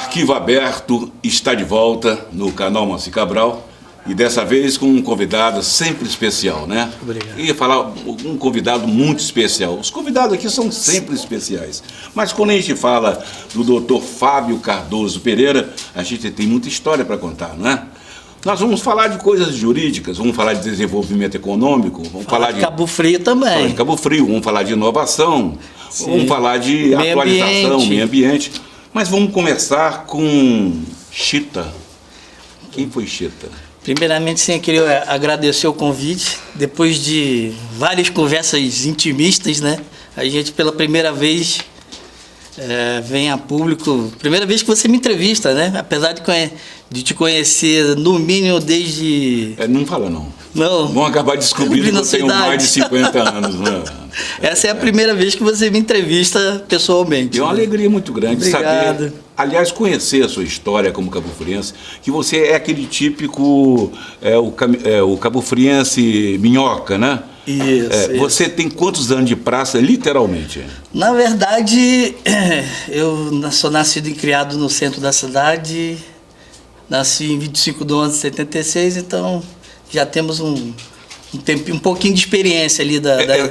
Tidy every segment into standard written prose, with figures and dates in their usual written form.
Arquivo Aberto está de volta no canal Moacir Cabral e dessa vez com um convidado sempre especial, né? Obrigado. Ia falar um convidado muito especial. Os convidados aqui são sempre especiais. Mas quando a gente fala do Dr. Fábio Cardoso Pereira, a gente tem muita história para contar, não é? Nós vamos falar de coisas jurídicas, vamos falar de desenvolvimento econômico, vamos falar de Cabo Frio também. Falar de Cabo Frio, vamos falar de inovação, Sim. vamos falar de atualização, meio ambiente. Mas vamos começar com Chita. Quem foi Chita? Primeiramente, sim, eu queria agradecer o convite. Depois de várias conversas intimistas, né? A gente, pela primeira vez, vem a público. Primeira vez que você me entrevista, né? Apesar de te conhecer, no mínimo, desde... Não fala, não. Não. Vão acabar descobrindo que eu tenho mais de 50 anos, né? Essa é a primeira vez que você me entrevista pessoalmente. É uma alegria muito grande Obrigado. saber, aliás, conhecer a sua história como cabo-friense, que você é aquele típico, o cabo-friense minhoca, né? Isso. Você tem quantos anos de praça, literalmente? Na verdade, eu sou nascido e criado no centro da cidade, nasci em 25 de 11 de 76, então já temos um pouquinho de experiência ali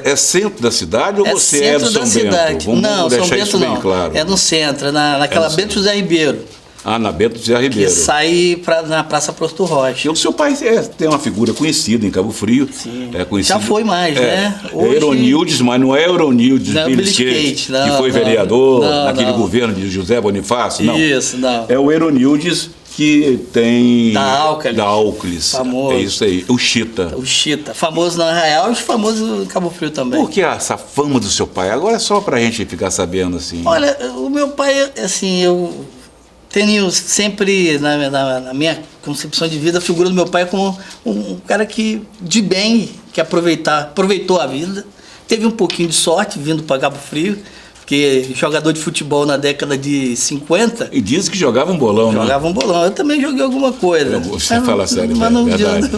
É centro da cidade ou você é do São Bento? Cidade. Vamos não, deixar São Bento isso bem não. claro. É no centro, naquela Bento José Ribeiro. Ah, na Bento José Ribeiro. Que sai na Praça Prosto Rocha. E o seu pai tem uma figura conhecida em Cabo Frio. Sim. É conhecido, já foi mais, né? Hoje... Euronildes, mas não é Euronildes Bilisquete, que foi vereador naquele governo de José Bonifácio. Não. Isso, não. É o Euronildes que tem... Da Alclis. Famoso. É isso aí, o Chita. O Chita. Famoso no Arraial e famoso em Cabo Frio também. Por que essa fama do seu pai? Agora é só pra gente ficar sabendo, assim. Olha, o meu pai, assim, eu tenho sempre, na minha concepção de vida, a figura do meu pai como um cara de bem, que aproveitou a vida. Teve um pouquinho de sorte vindo para Cabo Frio, porque jogador de futebol na década de 50... E diz que jogava um bolão, né? Jogava um bolão. Eu também joguei alguma coisa. Você fala sério, mas não, verdade.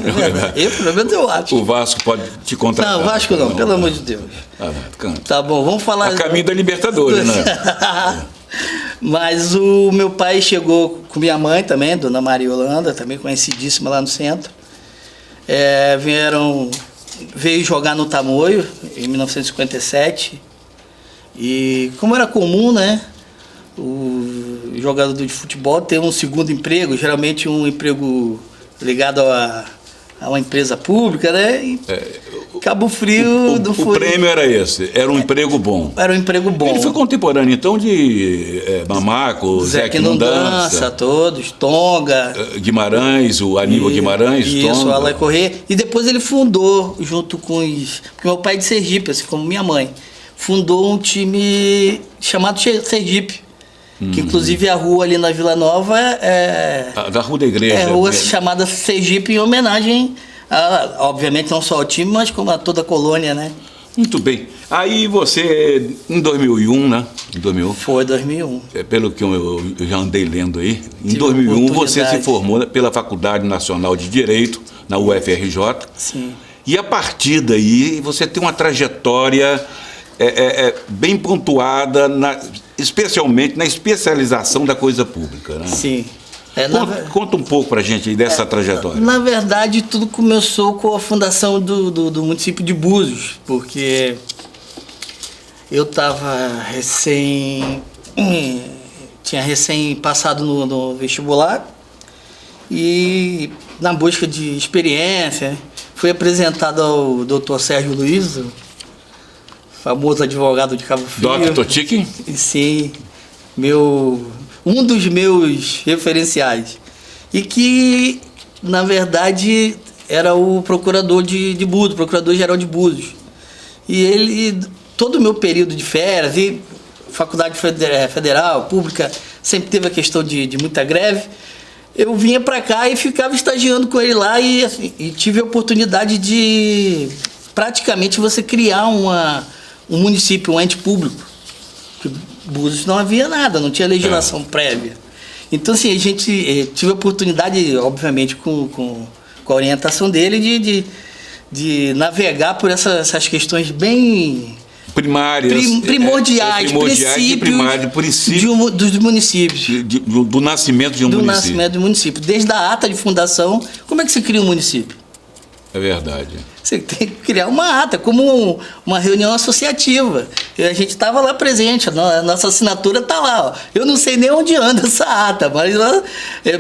Eu, pelo menos, eu acho. O Vasco pode te contratar. Não, Vasco não, pelo amor de Deus. Tá bom, vamos falar... A caminho da Libertadores, né? Mas o meu pai chegou com minha mãe também, Dona Maria Holanda, também conhecidíssima lá no centro. Veio jogar no Tamoio, em 1957. E como era comum, né, o jogador de futebol ter um segundo emprego, geralmente um emprego ligado a uma empresa pública, né? E Cabo Frio não foi... O prêmio era esse, era um emprego bom. Era um emprego bom. Ele foi contemporâneo, então, de Mamaco, Zé que não dança, todos, Tonga... Guimarães, o Aníbal Guimarães, isso, Tonga. Alain Corrêa. E depois ele fundou, junto com os... Porque meu pai é de Sergipe, assim como minha mãe. Fundou um time chamado Sergipe, que inclusive a rua ali na Vila Nova da Rua da Igreja. É rua chamada Sergipe em homenagem, obviamente não só ao time, mas como a toda a colônia, né? Muito bem. Aí você, em 2001, né? Em 2001. Foi 2001. Pelo que eu já andei lendo aí, em 2001 você se formou pela Faculdade Nacional de Direito, na UFRJ. Sim. E a partir daí você tem uma trajetória... bem pontuada, especialmente na especialização da coisa pública, né? Sim. Conta um pouco pra gente aí dessa trajetória. Na verdade, tudo começou com a fundação do município de Búzios, porque eu tinha recém passado no vestibular e na busca de experiência, fui apresentado ao Dr. Sérgio Luiz, famoso advogado de Cabo Frio. Dr. Tiki? Sim, um dos meus referenciais. E que, na verdade, era o procurador de Búzios, procurador-geral de Búzios. E ele, todo o meu período de férias, e faculdade federal, pública, sempre teve a questão de muita greve, eu vinha para cá e ficava estagiando com ele lá e tive a oportunidade de, praticamente, você criar um município, um ente público. Búzios não havia nada, não tinha legislação prévia. Então, assim, a gente tive a oportunidade, obviamente, com a orientação dele, de navegar por essas questões bem primárias, primordiais, princípios dos municípios. Do nascimento de um município. Do nascimento do município. Desde a ata de fundação, como é que se cria um município? É verdade. Você tem que criar uma ata, como uma reunião associativa. E a gente estava lá presente, a nossa assinatura está lá. Ó. Eu não sei nem onde anda essa ata, mas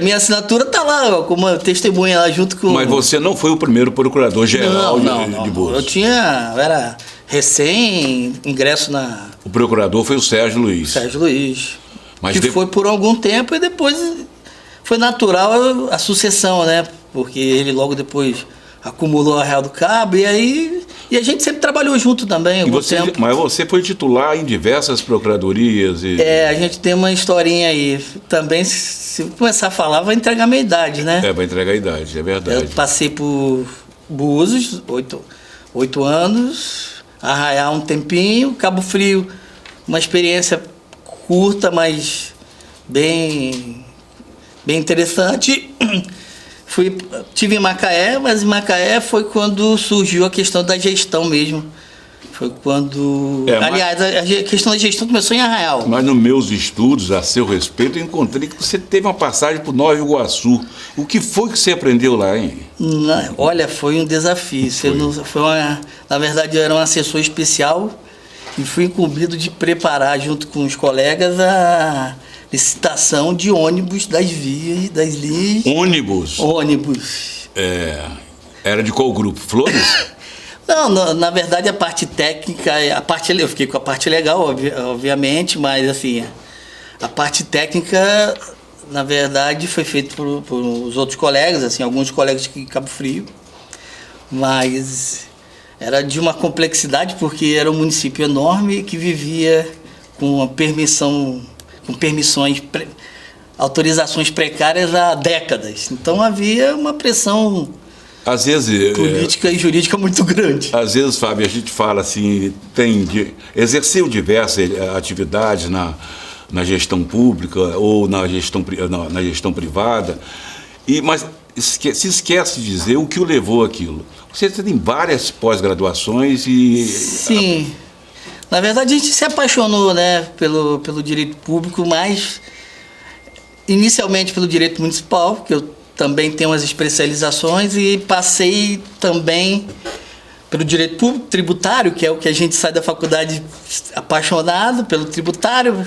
minha assinatura está lá, ó, como testemunha lá junto com... Mas você não foi o primeiro procurador-geral de Búzios. Eu era recém-ingresso na... O procurador foi o Sérgio Luiz. Sérgio Luiz. Mas foi por algum tempo e depois foi natural a sucessão, né? Porque ele logo depois... acumulou a Real do Cabo e a gente sempre trabalhou junto também. Mas você foi titular em diversas procuradorias? A gente tem uma historinha aí. Também, se começar a falar, vai entregar a minha idade, né? Vai entregar a idade, é verdade. Eu passei por Búzios, 8 anos, Arraial um tempinho, Cabo Frio, uma experiência curta, mas bem interessante. Tive em Macaé, mas em Macaé foi quando surgiu a questão da gestão mesmo. Foi quando... Aliás, a questão da gestão começou em Arraial. Mas nos meus estudos, a seu respeito, eu encontrei que você teve uma passagem por Nova Iguaçu. O que foi que você aprendeu lá, hein? Olha, foi um desafio. Na verdade, eu era um assessor especial e fui incumbido de preparar, junto com os colegas, a licitação de ônibus das linhas. Ônibus? Ônibus. Era de qual grupo? Flores? Não, na verdade a parte técnica, eu fiquei com a parte legal, obviamente, mas assim, a parte técnica, na verdade, foi feita por os outros colegas, assim, alguns colegas de Cabo Frio, mas era de uma complexidade porque era um município enorme que vivia com permissões, autorizações precárias há décadas. Então havia uma pressão às vezes, política e jurídica muito grande. Às vezes, Fábio, a gente fala assim, exerceu diversas atividades na gestão pública ou na gestão privada, mas se esquece de dizer o que o levou àquilo. Você tem várias pós-graduações e... Sim. Na verdade, a gente se apaixonou, né, pelo direito público, mas inicialmente pelo direito municipal, que eu também tenho umas especializações, e passei também pelo direito público, tributário, que é o que a gente sai da faculdade apaixonado pelo tributário,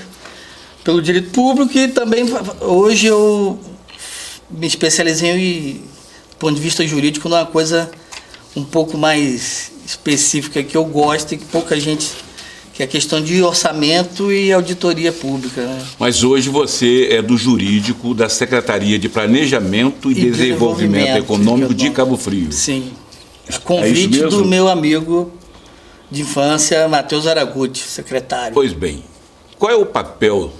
pelo direito público, e também hoje eu me especializei, do ponto de vista jurídico, numa coisa um pouco mais específica que eu gosto e que pouca gente... que é a questão de orçamento e auditoria pública. Né? Mas hoje você é do jurídico da Secretaria de Planejamento e Desenvolvimento Econômico de Cabo Frio. Sim. A convite do meu amigo de infância, Matheus Araguti, secretário. Pois bem, qual é o papel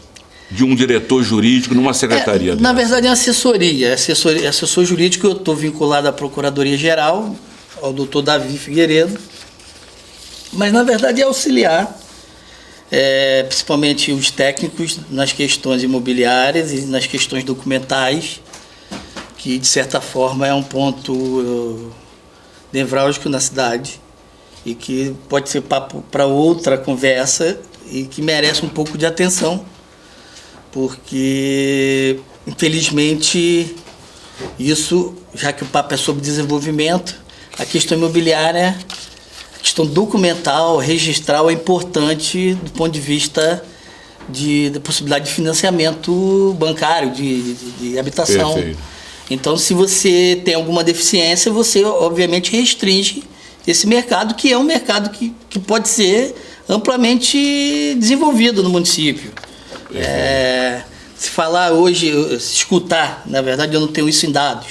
de um diretor jurídico numa secretaria? Na verdade, é assessoria. Assessor jurídico, eu estou vinculado à Procuradoria-Geral, ao doutor Davi Figueiredo, mas, na verdade, é auxiliar, principalmente os técnicos, nas questões imobiliárias e nas questões documentais, que, de certa forma, é um ponto nevrálgico na cidade e que pode ser papo para outra conversa e que merece um pouco de atenção, porque, infelizmente, isso, já que o papo é sobre desenvolvimento, a questão imobiliária... A questão documental, registral é importante do ponto de vista da possibilidade de financiamento bancário, de habitação. Perfeito. Então, se você tem alguma deficiência, você obviamente restringe esse mercado, que é um mercado que pode ser amplamente desenvolvido no município. Se falar hoje, se escutar, na verdade eu não tenho isso em dados,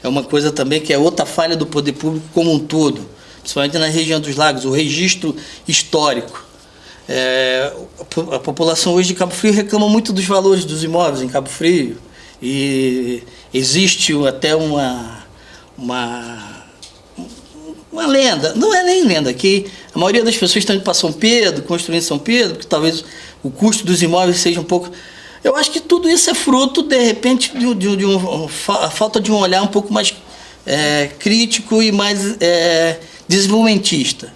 é uma coisa também que é outra falha do poder público como um todo, principalmente na região dos lagos, o registro histórico. A população hoje de Cabo Frio reclama muito dos valores dos imóveis em Cabo Frio, e existe até uma lenda, não é nem lenda, que a maioria das pessoas estão indo para São Pedro, construindo São Pedro, porque talvez o custo dos imóveis seja um pouco... Eu acho que tudo isso é fruto, de repente, a falta de um olhar um pouco mais crítico e mais... desenvolvimentista.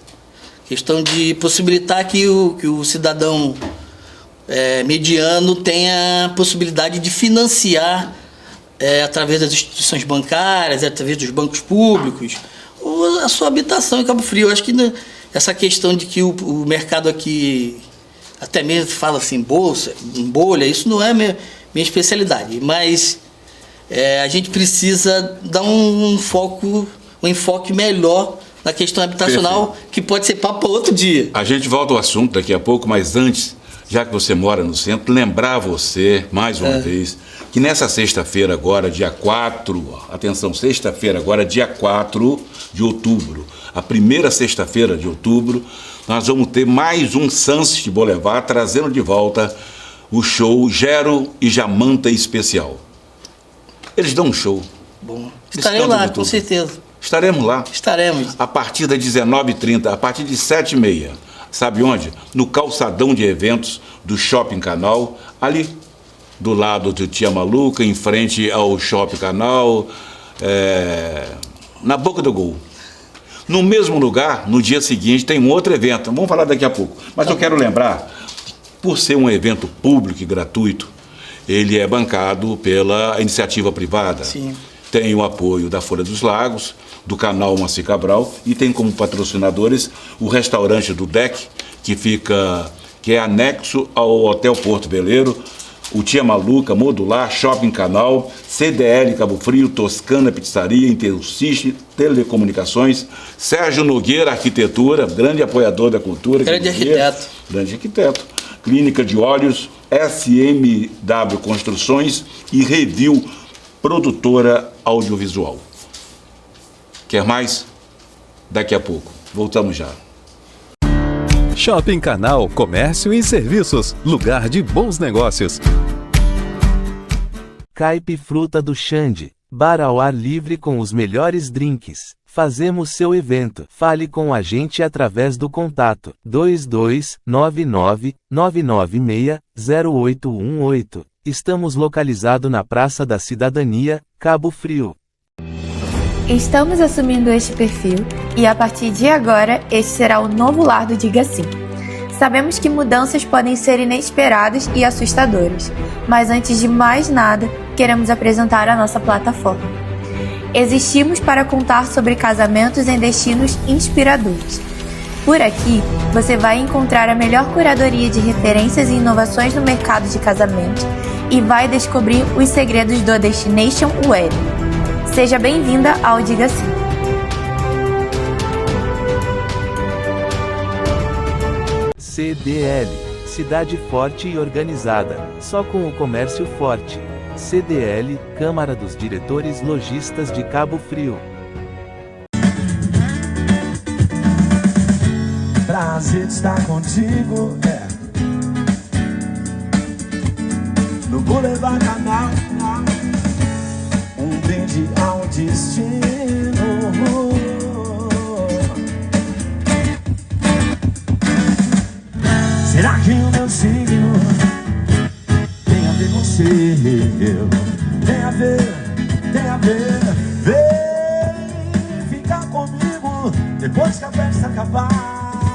Questão de possibilitar que o cidadão mediano tenha a possibilidade de financiar através das instituições bancárias, através dos bancos públicos, a sua habitação em Cabo Frio. Eu acho que essa questão de que o mercado aqui, até mesmo fala assim, bolha, isso não é minha especialidade, mas a gente precisa dar um enfoque melhor na questão habitacional. Perfeito. Que pode ser papo para outro dia. A gente volta ao assunto daqui a pouco, mas antes, já que você mora no centro, lembrar você, mais uma vez, que nessa sexta-feira agora, dia 4, atenção, sexta-feira agora, dia 4 de outubro, a primeira sexta-feira de outubro, nós vamos ter mais um Sunset Boulevard, trazendo de volta o show Gero e Jamanta Especial. Eles dão um show. Bom, estarei lá, com certeza. Estaremos lá. Estaremos. A partir das 19h30, a partir de 7h30. Sabe onde? No calçadão de eventos do Shopping Canal, ali do lado do Tia Maluca, em frente ao Shopping Canal, na boca do gol. No mesmo lugar, no dia seguinte, tem um outro evento. Vamos falar daqui a pouco. Mas eu quero lembrar, por ser um evento público e gratuito, ele é bancado pela iniciativa privada. Sim. Tem o apoio da Folha dos Lagos, do canal Moacir Cabral, e tem como patrocinadores o restaurante do DEC, que é anexo ao Hotel Porto Veleiro, o Tia Maluca, Modular, Shopping Canal, CDL Cabo Frio, Toscana Pizzaria, Intercist, Telecomunicações, Sérgio Nogueira Arquitetura, grande apoiador da cultura. Grande arquiteto. Clínica de Óleos, SMW Construções e Review Produtora Audiovisual. Quer mais? Daqui a pouco. Voltamos já. Shopping Canal, comércio e serviços, lugar de bons negócios. Caipe Fruta do Xande, bar ao ar livre com os melhores drinks. Fazemos seu evento. Fale com a gente através do contato 2299-996-0818. Estamos localizados na Praça da Cidadania, Cabo Frio. Estamos assumindo este perfil e a partir de agora este será o novo lar do Diga Sim. Sabemos que mudanças podem ser inesperadas e assustadoras, mas antes de mais nada, queremos apresentar a nossa plataforma. Existimos para contar sobre casamentos em destinos inspiradores. Por aqui, você vai encontrar a melhor curadoria de referências e inovações no mercado de casamento e vai descobrir os segredos do Destination Wedding. Seja bem-vinda ao Diga Sim. CDL, cidade forte e organizada, só com o comércio forte. CDL, Câmara dos Diretores Lojistas de Cabo Frio. Prazer de estar contigo, no Boulevard Canal, um brinde ao destino. Será que o meu signo tem a ver com seu? Tem a ver, vem ficar comigo depois que a festa acabar.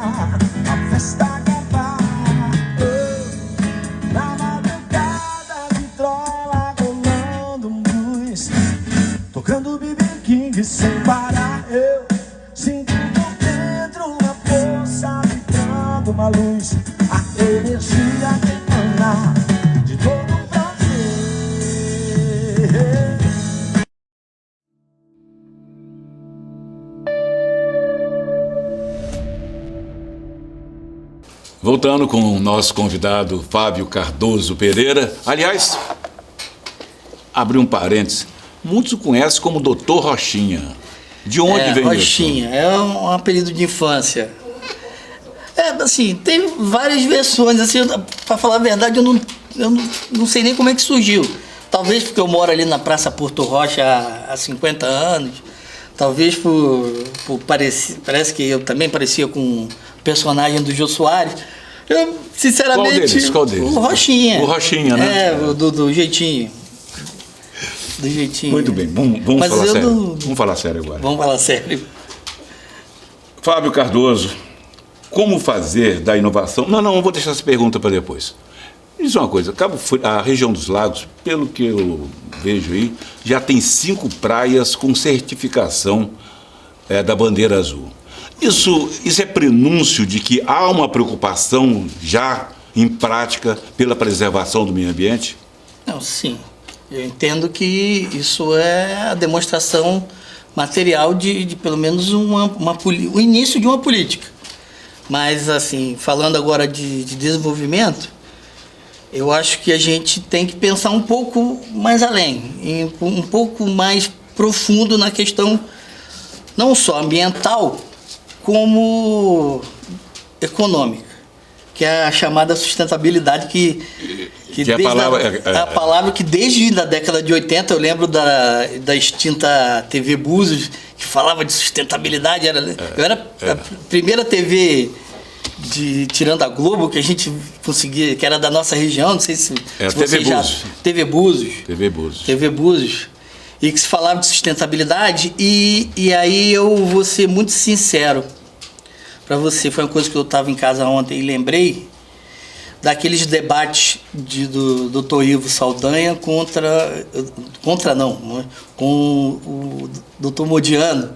A festa acabar, na madrugada de trola rolando um blues, tocando BB King sem parar. Eu sinto por dentro uma força vibrando, uma luz, a energia que emana de todo o prazer. Voltando com o nosso convidado Fábio Cardoso Pereira. Aliás, abri um parênteses, muitos o conhecem como Dr. Rochinha. De onde vem Rochinha, isso? é um apelido de infância. Assim, tem várias versões, assim, para falar a verdade, eu não sei nem como é que surgiu. Talvez porque eu moro ali na Praça Porto Rocha há 50 anos, talvez por parece que eu também parecia com um personagem do Jô Soares. Eu, sinceramente, Qual deles? O Rochinha. O Rochinha, né? Do jeitinho. Do jeitinho. Muito bem, vamos falar sério. Vamos falar sério agora. Vamos falar sério. Fábio Cardoso, como fazer da inovação... Não, vou deixar essa pergunta para depois. Me diz uma coisa, Cabo Frio, a região dos lagos, pelo que eu vejo aí, já tem 5 praias com certificação da bandeira azul. Isso é prenúncio de que há uma preocupação já em prática pela preservação do meio ambiente? Não, sim. Eu entendo que isso é a demonstração material de pelo menos o início de uma política. Mas, assim, falando agora de desenvolvimento, eu acho que a gente tem que pensar um pouco mais além, um pouco mais profundo na questão não só ambiental, como econômica, que é a chamada sustentabilidade que a palavra que desde a década de 80, eu lembro da extinta TV Búzios, que falava de sustentabilidade. Eu era a primeira TV tirando a Globo que a gente conseguia, que era da nossa região, não sei se TV Búzios. TV Búzios. TV Búzios. E que se falava de sustentabilidade, e aí eu vou ser muito sincero para você, foi uma coisa que eu estava em casa ontem e lembrei daqueles debates do Dr. Ivo Saldanha com o Dr. Modiano,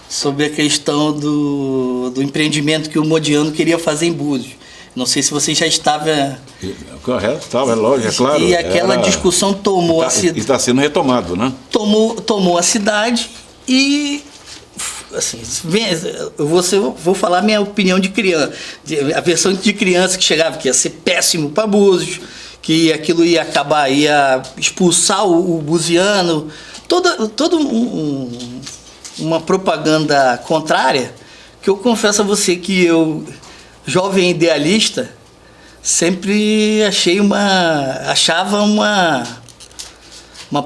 sobre a questão do empreendimento que o Modiano queria fazer em Búzios. Não sei se você já estava... Correto, estava, é lógico, é claro. E aquela discussão tomou a cidade... E está sendo retomado, né? Tomou a cidade e... Assim, vou falar minha opinião de criança. A versão de criança que chegava, que ia ser péssimo para Búzios, que aquilo ia acabar, ia expulsar o buziano. Toda uma propaganda contrária, que eu confesso a você que eu, jovem idealista, sempre achava uma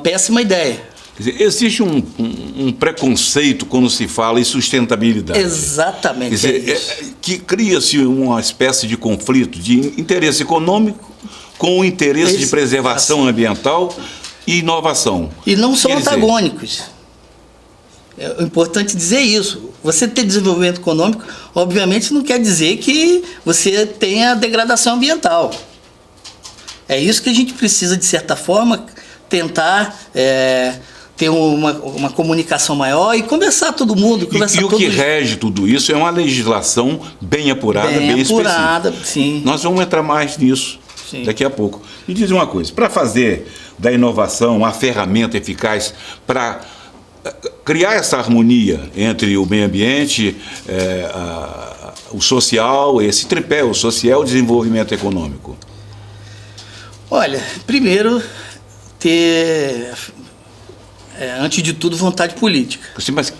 péssima ideia. Quer dizer, existe um preconceito quando se fala em sustentabilidade. Exatamente. Quer dizer, que cria-se uma espécie de conflito de interesse econômico com o interesse de preservação ambiental e inovação. E não são antagônicos. É importante dizer isso. Você ter desenvolvimento econômico, obviamente, não quer dizer que você tenha degradação ambiental. É isso que a gente precisa, de certa forma, tentar ter uma comunicação maior e conversar todo mundo. E o que rege tudo isso é uma legislação bem apurada, bem específica. Sim. Nós vamos entrar mais nisso daqui a pouco. Me diz uma coisa, para fazer da inovação uma ferramenta eficaz para criar essa harmonia entre o meio ambiente, o social, esse tripé, o social e o desenvolvimento econômico? Olha, primeiro ter, antes de tudo, vontade política. Sim, mas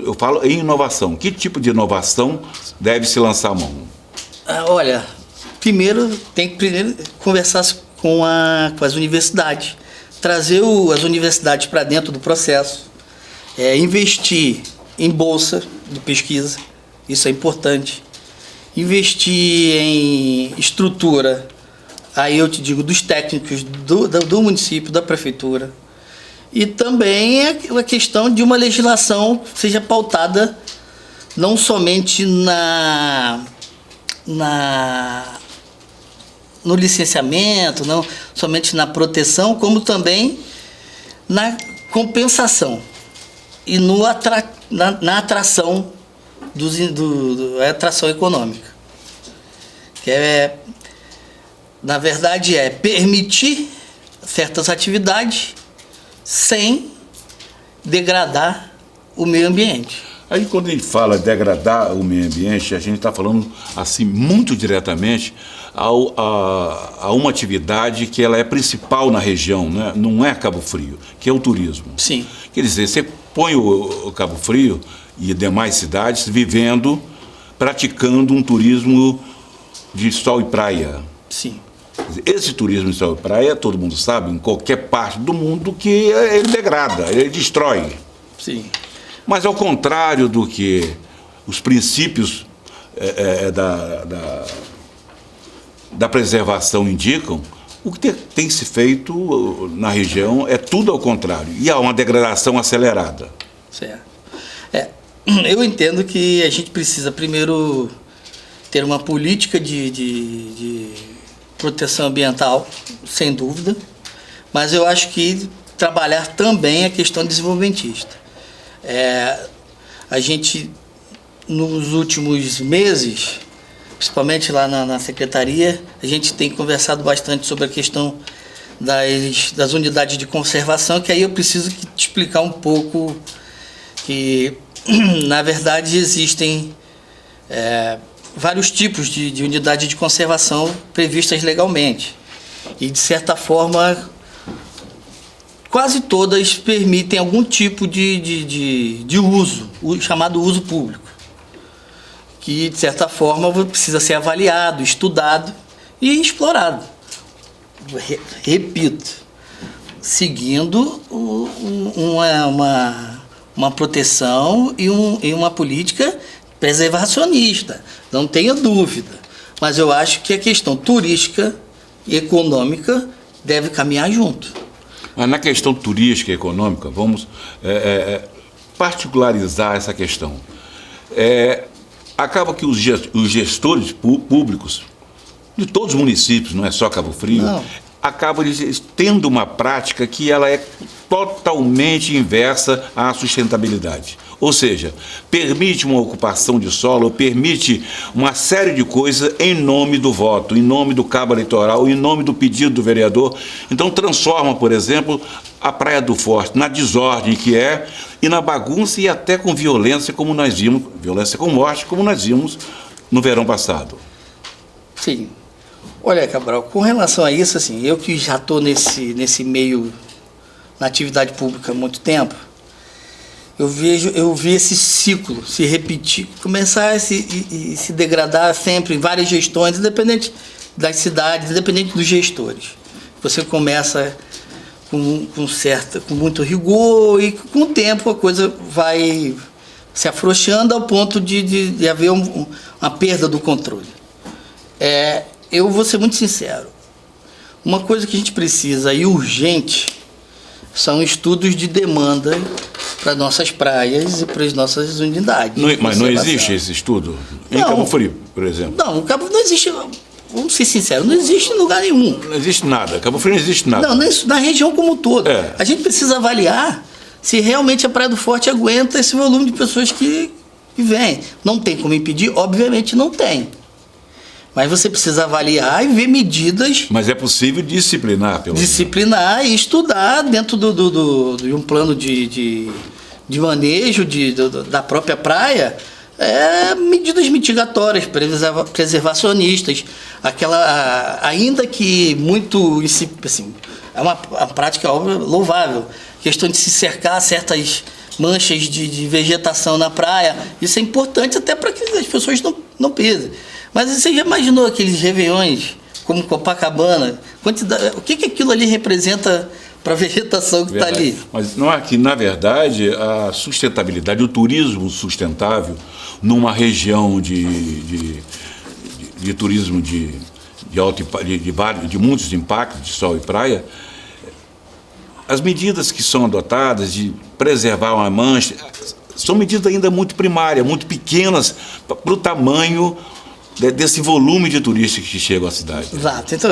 eu falo em inovação. Que tipo de inovação deve se lançar a mão? Olha, tem que conversar com as universidades, trazer as universidades para dentro do processo, investir em bolsa de pesquisa, isso é importante, investir em estrutura, aí eu te digo, dos técnicos do município, da prefeitura, e também a questão de uma legislação que seja pautada não somente no licenciamento, não somente na proteção, como também na compensação e na atração atração econômica, que na verdade permitir certas atividades sem degradar o meio ambiente. Aí quando a gente fala degradar o meio ambiente, a gente está falando assim muito diretamente a uma atividade que ela é principal na região, né? Não é Cabo Frio, que é o turismo. Sim. Quer dizer, você põe o Cabo Frio e demais cidades praticando um turismo de sol e praia. Sim. Esse turismo de sol e praia, todo mundo sabe, em qualquer parte do mundo, que ele degrada, ele destrói. Sim. Mas ao contrário do que os princípios da preservação indicam, o que tem se feito na região é tudo ao contrário. E há uma degradação acelerada. Certo. Eu entendo que a gente precisa primeiro ter uma política de proteção ambiental, sem dúvida, mas eu acho que trabalhar também a questão desenvolvimentista. A gente, nos últimos meses, principalmente lá na secretaria, a gente tem conversado bastante sobre a questão das unidades de conservação, que aí eu preciso te explicar um pouco que, na verdade, existem vários tipos de unidade de conservação previstas legalmente. E, de certa forma, quase todas permitem algum tipo de uso, o chamado uso público, que, de certa forma, precisa ser avaliado, estudado e explorado. Repito, seguindo uma proteção e uma política preservacionista, não tenha dúvida. Mas eu acho que a questão turística e econômica deve caminhar junto. Mas na questão turística e econômica, vamos particularizar essa questão. Acaba que os gestores públicos de todos os municípios, não é só Cabo Frio, acabam tendo uma prática que ela é totalmente inversa à sustentabilidade. Ou seja, permite uma ocupação de solo, permite uma série de coisas em nome do voto, em nome do cabo eleitoral, em nome do pedido do vereador. Então transforma, por exemplo, a Praia do Forte na desordem que é, e na bagunça e até com violência, como nós vimos, violência com morte, como nós vimos no verão passado. Sim. Olha, Cabral, com relação a isso, assim, eu que já estou nesse meio, na atividade pública há muito tempo, eu vi esse ciclo se repetir, começar a se degradar sempre em várias gestões, independente das cidades, independente dos gestores. Você começa com muito rigor e com o tempo a coisa vai se afrouxando ao ponto de haver uma perda do controle. Eu vou ser muito sincero. Uma coisa que a gente precisa e urgente são estudos de demanda para nossas praias e para as nossas unidades. Mas não existe esse estudo? Em Cabo Frio, por exemplo? Não, o Cabo não existe, vamos ser sinceros, não existe em lugar nenhum. Não existe nada. Cabo Frio não existe nada. Não, na região como um todo. A gente precisa avaliar se realmente a Praia do Forte aguenta esse volume de pessoas que vêm. Não tem como impedir? Obviamente não tem. Mas você precisa avaliar e ver medidas... Mas é possível disciplinar, pelo menos. Disciplinar e estudar dentro de um plano de manejo da própria praia, medidas mitigatórias, preservacionistas, ainda que muito... Assim, é uma prática louvável. Questão de se cercar certas manchas de vegetação na praia, isso é importante até para que as pessoas não pisem. Mas você já imaginou aqueles réveillões como Copacabana? O que aquilo ali representa para a vegetação que está ali? Mas não é que, na verdade, a sustentabilidade, o turismo sustentável, numa região de turismo de muitos impactos, de sol e praia, as medidas que são adotadas de preservar uma mancha são medidas ainda muito primárias, muito pequenas para o tamanho desse volume de turistas que chegam à cidade. Exato. Então,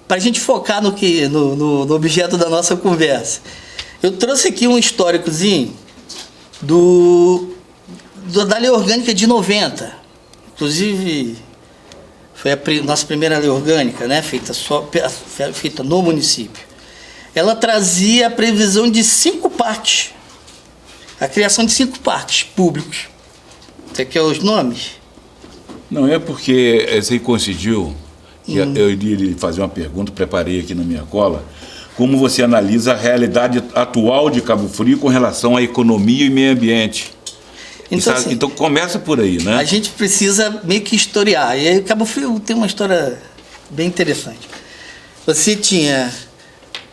para a gente focar no objeto da nossa conversa, eu trouxe aqui um históricozinho da Lei Orgânica de 90. Inclusive, foi a nossa primeira lei orgânica, né, feita no município. Ela trazia a previsão de 5 parques, a criação de 5 parques públicos. Você quer os nomes? Não, é porque esse aí coincidiu, que eu iria lhe fazer uma pergunta, preparei aqui na minha cola, como você analisa a realidade atual de Cabo Frio com relação à economia e meio ambiente. Então começa por aí, né? A gente precisa meio que historiar. E aí Cabo Frio tem uma história bem interessante. Você tinha,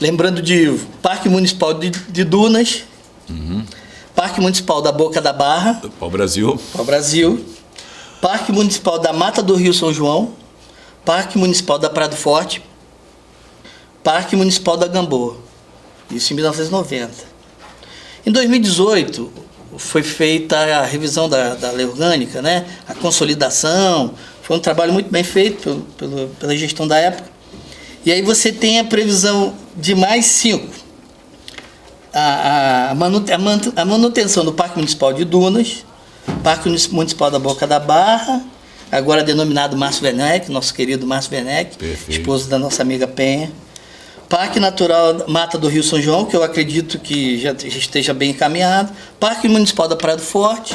lembrando de Parque Municipal de Dunas, Parque Municipal da Boca da Barra, Pau-Brasil, Parque Municipal da Mata do Rio São João, Parque Municipal da Praia do Forte, Parque Municipal da Gamboa. Isso em 1990. Em 2018, foi feita a revisão da lei orgânica, né? A consolidação, Foi um trabalho muito bem feito pela gestão da época. E aí você tem a previsão de mais 5. A manutenção do Parque Municipal de Dunas, Parque Municipal da Boca da Barra, agora denominado Márcio Werneck, nosso querido Márcio Werneck, esposo da nossa amiga Penha. Parque Natural Mata do Rio São João, que eu acredito que já esteja bem encaminhado. Parque Municipal da Praia do Forte.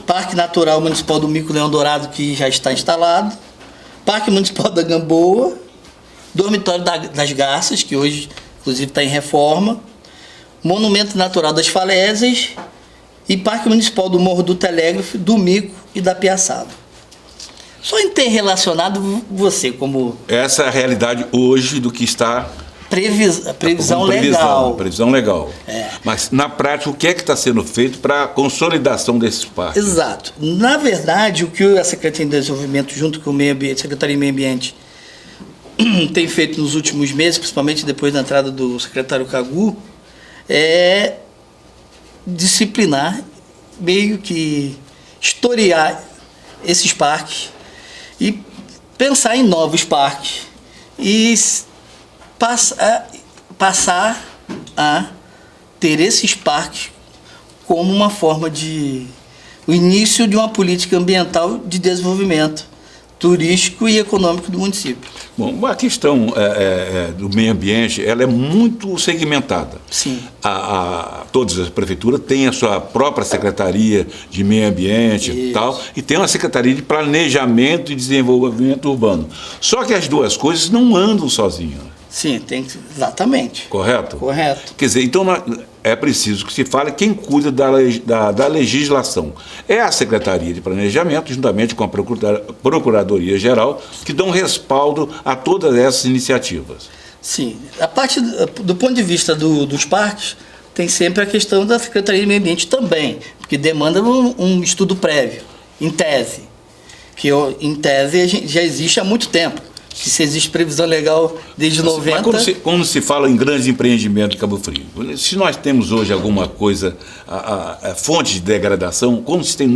Parque Natural Municipal do Mico Leão Dourado, que já está instalado. Parque Municipal da Gamboa. Dormitório das Garças, que hoje, inclusive, está em reforma. Monumento Natural das Falésias. E Parque Municipal do Morro do Telégrafo, do Mico e da Piaçaba. Só em ter relacionado você como... Essa é a realidade hoje do que está... Previsão legal. Previsão legal. É. Mas, na prática, o que é que está sendo feito para a consolidação desses parques? Exato. Na verdade, o que a Secretaria de Desenvolvimento, junto com a Secretaria de Meio Ambiente, tem feito nos últimos meses, principalmente depois da entrada do secretário Cagu, é disciplinar, meio que historiar esses parques e pensar em novos parques e passar a ter esses parques como uma forma de... o início de uma política ambiental de desenvolvimento turístico e econômico do município. Bom, a questão do meio ambiente, ela é muito segmentada. Sim. Todas as prefeituras têm a sua própria secretaria de meio ambiente e tal, e tem uma secretaria de planejamento e desenvolvimento urbano. Só que as duas coisas não andam sozinhas. Sim, exatamente. Correto? Correto. Quer dizer, então é preciso que se fale quem cuida da legislação. É a Secretaria de Planejamento, juntamente com a Procuradoria-Geral, que dão respaldo a todas essas iniciativas. Sim. A parte do ponto de vista dos parques, tem sempre a questão da Secretaria de Meio Ambiente também, porque demanda um estudo prévio, em tese. Que em tese já existe há muito tempo. Que se existe previsão legal desde 90... Mas quando se fala em grandes empreendimentos de Cabo Frio, se nós temos hoje alguma coisa, a fonte de degradação, quando se tem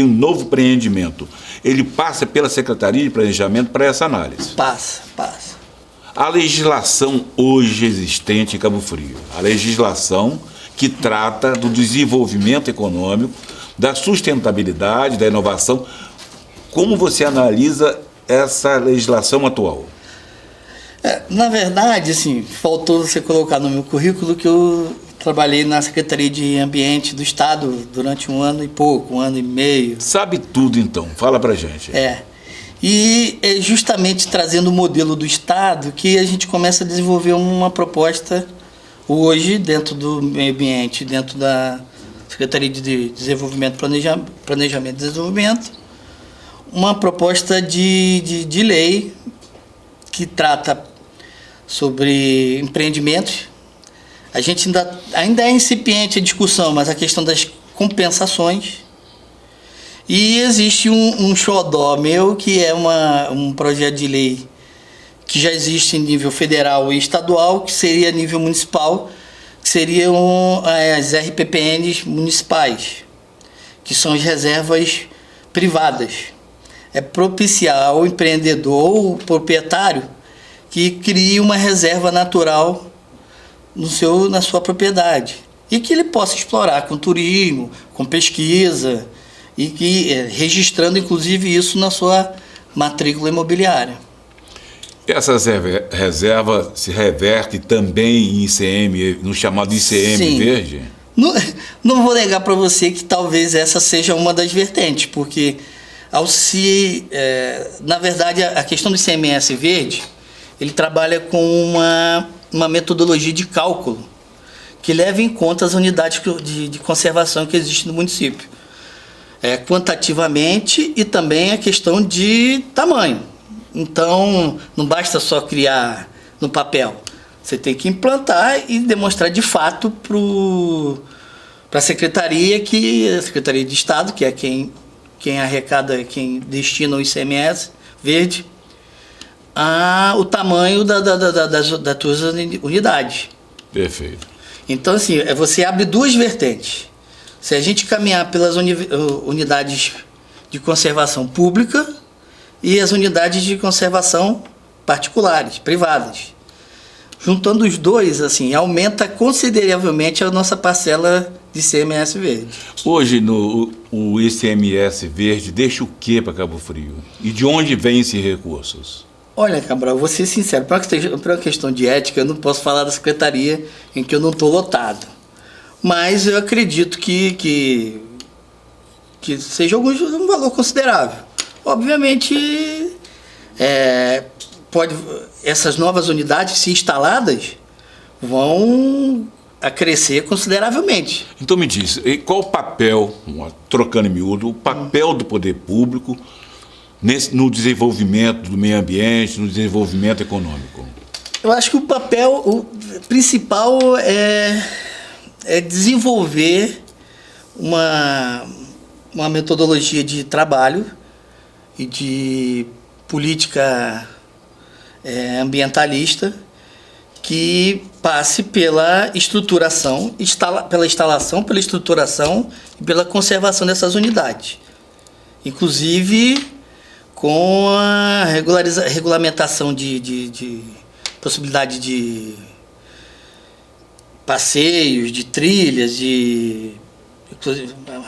um novo empreendimento, ele passa pela Secretaria de Planejamento para essa análise. Passa. A legislação hoje existente em Cabo Frio, a legislação que trata do desenvolvimento econômico, da sustentabilidade, da inovação, como você analisa essa legislação atual? Na verdade, assim, faltou você colocar no meu currículo que eu trabalhei na Secretaria de Ambiente do Estado durante 1 ano e pouco, 1 ano e meio. Sabe tudo, então. Fala pra gente. E é justamente trazendo o modelo do Estado que a gente começa a desenvolver uma proposta hoje dentro do meio ambiente, dentro da Secretaria de Desenvolvimento, Planejamento e Desenvolvimento, uma proposta de lei que trata sobre empreendimentos. A gente ainda é incipiente a discussão, mas a questão das compensações. E existe um xodó meu, que é um projeto de lei que já existe em nível federal e estadual, que seria a nível municipal, que seriam as RPPNs municipais, que são as reservas privadas. É propiciar ao empreendedor ou proprietário que crie uma reserva natural na sua propriedade e que ele possa explorar com turismo, com pesquisa e registrando inclusive isso na sua matrícula imobiliária. Essas reservas se reverte também em ICM, no chamado ICM Sim. verde? Não vou negar para você que talvez essa seja uma das vertentes, porque na verdade, a questão do ICMS verde, ele trabalha com uma metodologia de cálculo que leva em conta as unidades de conservação que existem no município. Quantitativamente e também a questão de tamanho. Então, não basta só criar no papel. Você tem que implantar e demonstrar de fato para a Secretaria de Estado, que é quem arrecada, quem destina o ICMS verde, o tamanho das tuas unidades. Perfeito. Então, assim, você abre duas vertentes. Se a gente caminhar pelas unidades de conservação pública e as unidades de conservação particulares, privadas. Juntando os dois, assim, aumenta consideravelmente a nossa parcela de ICMS verde. Hoje, o ICMS verde deixa o que para Cabo Frio? E de onde vêm esses recursos? Olha, Cabral, vou ser sincero, para uma questão de ética, eu não posso falar da secretaria em que eu não estou lotado. Mas eu acredito que seja um valor considerável. Obviamente, essas novas unidades, se instaladas, vão a crescer consideravelmente. Então me diz, qual o papel, trocando em miúdo, o papel do poder público no desenvolvimento do meio ambiente, no desenvolvimento econômico? Eu acho que o papel principal é desenvolver uma metodologia de trabalho e de política ambientalista que passe pela estruturação, pela instalação, pela estruturação e pela conservação dessas unidades. Inclusive com a regulamentação de possibilidade de passeios, de trilhas,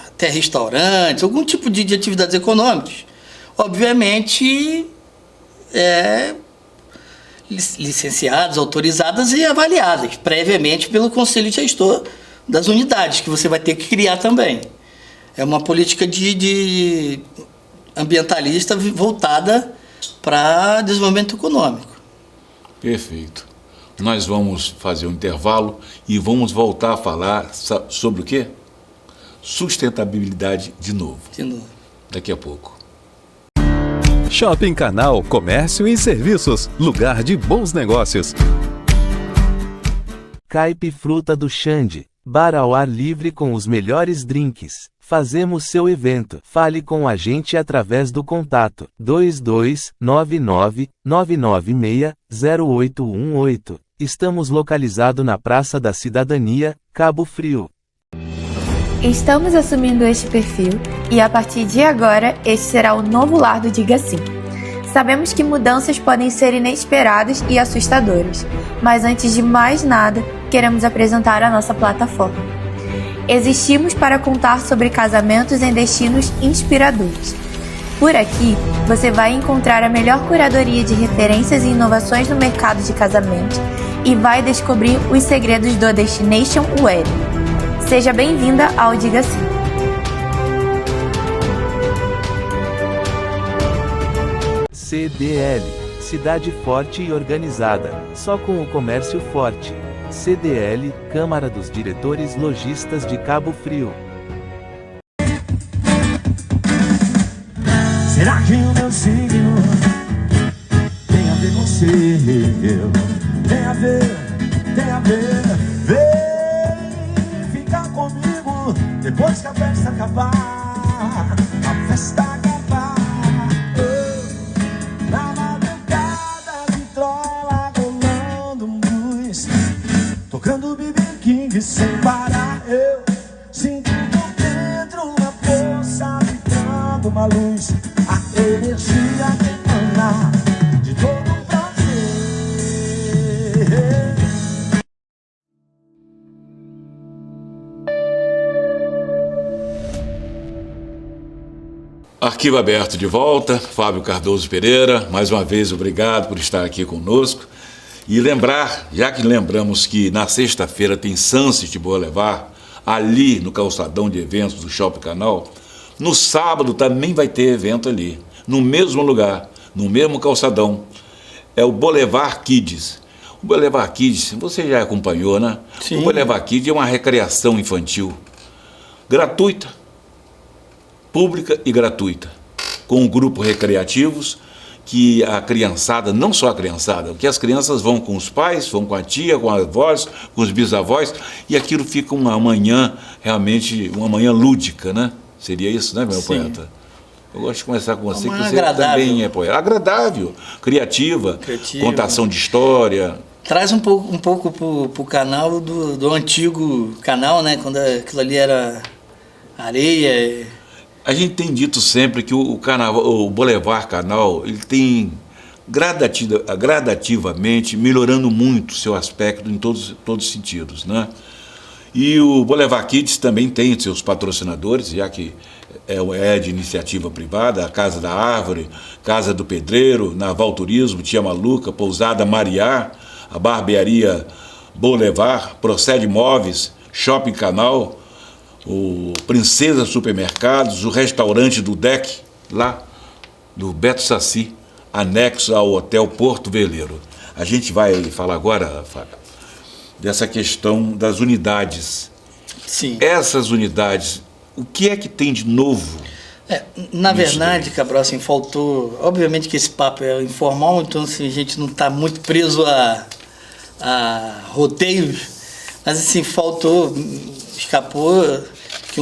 até restaurantes, algum tipo de atividades econômicas. Obviamente, licenciadas, autorizadas e avaliadas previamente pelo Conselho Gestor das unidades, que você vai ter que criar também. É uma política de ambientalista voltada para desenvolvimento econômico. Perfeito. Nós vamos fazer um intervalo e vamos voltar a falar sobre o quê? Sustentabilidade de novo. De novo. Daqui a pouco. Shopping Canal Comércio e Serviços, lugar de bons negócios. Caipe Fruta do Xande, bar ao ar livre com os melhores drinks. Fazemos seu evento. Fale com a gente através do contato 2299960818. Estamos localizados na Praça da Cidadania, Cabo Frio. Estamos assumindo este perfil e a partir de agora este será o novo lar do Diga Sim. Sabemos que mudanças podem ser inesperadas e assustadoras, mas antes de mais nada, queremos apresentar a nossa plataforma. Existimos para contar sobre casamentos em destinos inspiradores. Por aqui, você vai encontrar a melhor curadoria de referências e inovações no mercado de casamento e vai descobrir os segredos do Destination Wedding. Seja bem-vinda ao Diga Sim. CDL, cidade forte e organizada, só com o comércio forte. CDL, Câmara dos Diretores Lojistas de Cabo Frio. Será que o meu signo tem a ver com seu? Tem a ver, vem ficar comigo depois que a festa acabar. A festa acabar. Na madrugada de trola rolando um blues, tocando BB King sem parar. Eu sinto por dentro uma força vibrando uma luz, a energia que emana de todo um prazer. Arquivo aberto de volta, Fábio Cardoso Pereira, mais uma vez obrigado por estar aqui conosco. E lembrar, já que lembramos que na sexta-feira tem Sunset de Boulevard, ali no calçadão de eventos do Shopping Canal, no sábado também vai ter evento ali, no mesmo lugar, no mesmo calçadão. É o Boulevard Kids. O Boulevard Kids, você já acompanhou, né? Sim. O Boulevard Kids é uma recreação infantil gratuita, pública e gratuita, com um grupo recreativos que a criançada, não só a criançada, que as crianças vão com os pais, vão com a tia, com as avós, com os bisavós, e aquilo fica uma manhã, realmente, uma manhã lúdica, né? Seria isso, né, meu poeta? Eu gosto de começar com você, que você também é poeta. Agradável, criativa, contação de história. Traz um pouco pro canal do antigo canal, né? Quando aquilo ali era areia. A gente tem dito sempre que o carnaval, o Boulevard Canal, ele tem gradativamente melhorando muito seu aspecto em todos os sentidos, né? E o Boulevard Kids também tem seus patrocinadores, já que é de iniciativa privada, a Casa da Árvore, Casa do Pedreiro, Naval Turismo, Tia Maluca, Pousada Mariá, a Barbearia Boulevard, Procede Móveis, Shopping Canal, o Princesa Supermercados, o restaurante do Deck, lá do Beto Saci, anexo ao Hotel Porto Veleiro. A gente vai falar agora, Fábio, dessa questão das unidades. Sim. Essas unidades, o que é que tem de novo? Na verdade, Cabral, assim, faltou... Obviamente que esse papo é informal, então assim, a gente não está muito preso a roteiros, mas assim, escapou que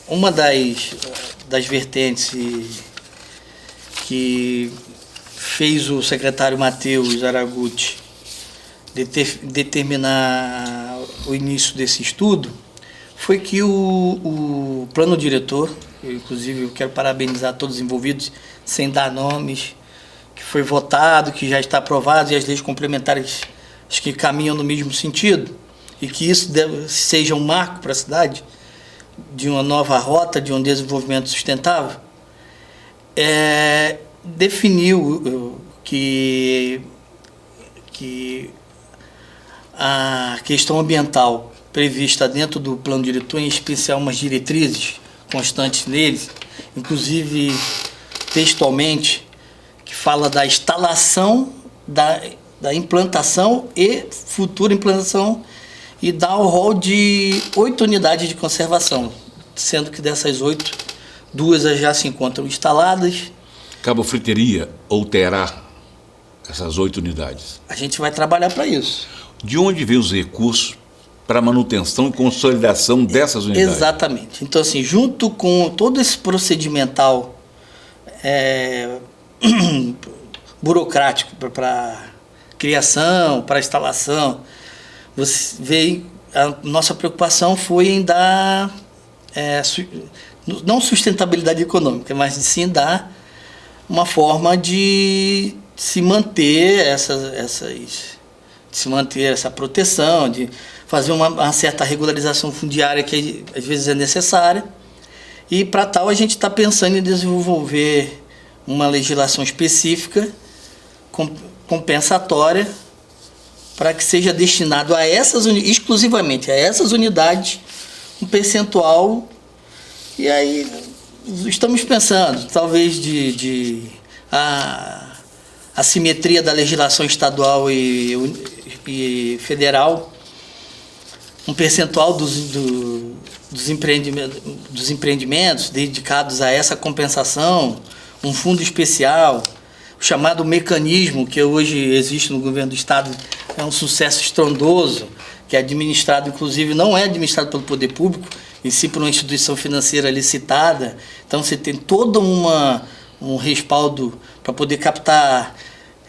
uma das vertentes que fez o secretário Matheus Araguchi determinar o início desse estudo foi que o plano diretor, inclusive eu quero parabenizar todos os envolvidos, sem dar nomes, que foi votado, que já está aprovado, e as leis complementares acho que caminham no mesmo sentido, e que isso seja um marco para a cidade, de uma nova rota, de um desenvolvimento sustentável, definiu que a questão ambiental prevista dentro do plano diretor, em especial umas diretrizes constantes neles, inclusive textualmente, que fala da instalação, da implantação e futura implantação, e dá o rol de 8 unidades de conservação, sendo que dessas 8, 2 já se encontram instaladas. Cabo Frio teria ou terá essas 8 unidades? A gente vai trabalhar para isso. De onde vem os recursos para manutenção e consolidação dessas unidades? Exatamente. Então, assim, junto com todo esse procedimental burocrático para criação, para instalação, você vê, a nossa preocupação foi em dar, não sustentabilidade econômica, mas sim dar uma forma de se manter essa proteção, de fazer uma certa regularização fundiária que às vezes é necessária. E para tal a gente está pensando em desenvolver uma legislação específica, compensatória, para que seja destinado a exclusivamente a essas unidades um percentual. E aí estamos pensando, talvez, a simetria da legislação estadual e federal, um percentual dos empreendimentos dedicados a essa compensação, um fundo especial, o chamado mecanismo que hoje existe no governo do estado, é um sucesso estrondoso, que é administrado, inclusive, não é administrado pelo poder público, e sim por uma instituição financeira licitada. Então você tem todo um respaldo para poder captar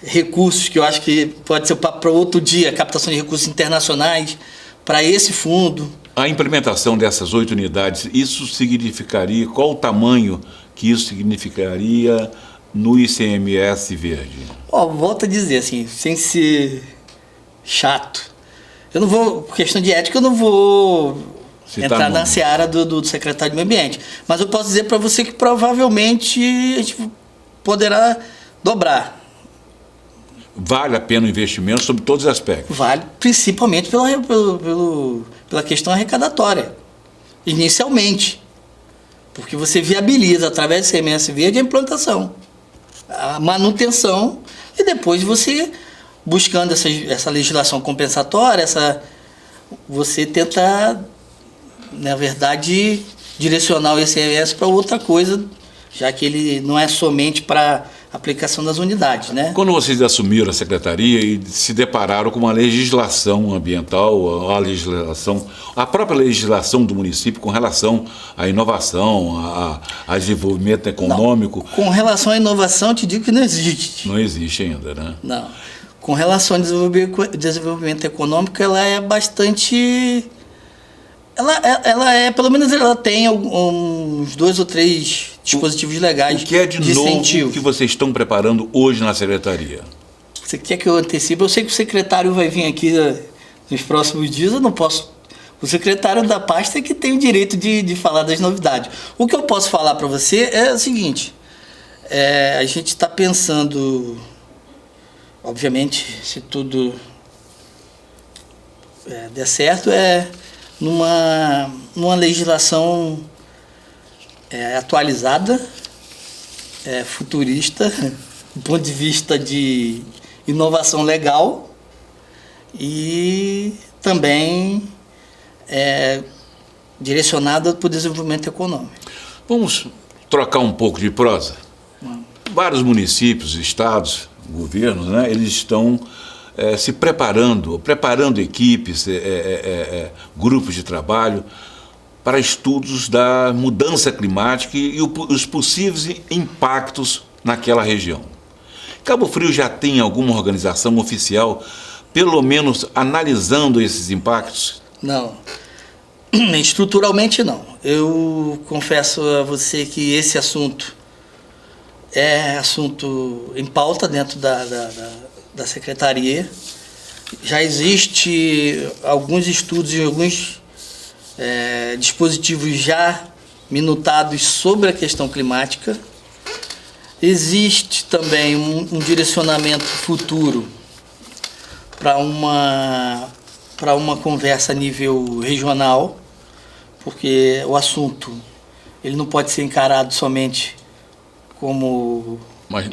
recursos, que eu acho que pode ser para outro dia, captação de recursos internacionais para esse fundo. A implementação dessas 8 unidades, isso significaria, qual o tamanho que isso significaria no ICMS verde? Volto a dizer, assim, sem ser chato, eu não vou, por questão de ética, eu não vou entrar na seara do secretário de Meio Ambiente, mas eu posso dizer para você que provavelmente a gente poderá dobrar. Vale a pena o investimento sobre todos os aspectos? Vale, principalmente pela questão arrecadatória, inicialmente, porque você viabiliza, através do ICMS verde, a implantação, a manutenção, e depois você, buscando essa legislação compensatória, você tenta, na verdade, direcionar o ICMS para outra coisa, já que ele não é somente para aplicação das unidades, né? Quando vocês assumiram a secretaria e se depararam com uma legislação ambiental, a própria legislação do município com relação à inovação, a desenvolvimento econômico... Não, com relação à inovação, eu te digo que não existe. Não existe ainda, né? Não. Com relação ao desenvolvimento econômico, ela é bastante Ela é, pelo menos ela tem uns 2 ou 3 dispositivos legais O que é de novo incentivo. que vocês estão preparando hoje na secretaria? Você quer que eu antecipe? Eu sei que o secretário vai vir aqui nos próximos dias, eu não posso. O secretário da pasta é que tem o direito de falar das novidades. O que eu posso falar para você é o seguinte: a gente está pensando, obviamente, se tudo der certo, numa legislação atualizada, futurista, do ponto de vista de inovação legal e também direcionada para o desenvolvimento econômico. Vamos trocar um pouco de prosa? Vários municípios, estados, governos, né, eles estão se preparando equipes, grupos de trabalho para estudos da mudança climática e os possíveis impactos naquela região. Cabo Frio já tem alguma organização oficial, pelo menos analisando esses impactos? Não, estruturalmente não. Eu confesso a você que esse assunto é assunto em pauta dentro da secretaria. Já existe alguns estudos e alguns dispositivos já minutados sobre a questão climática. Existe também um direcionamento futuro para uma conversa a nível regional, porque o assunto ele não pode ser encarado somente como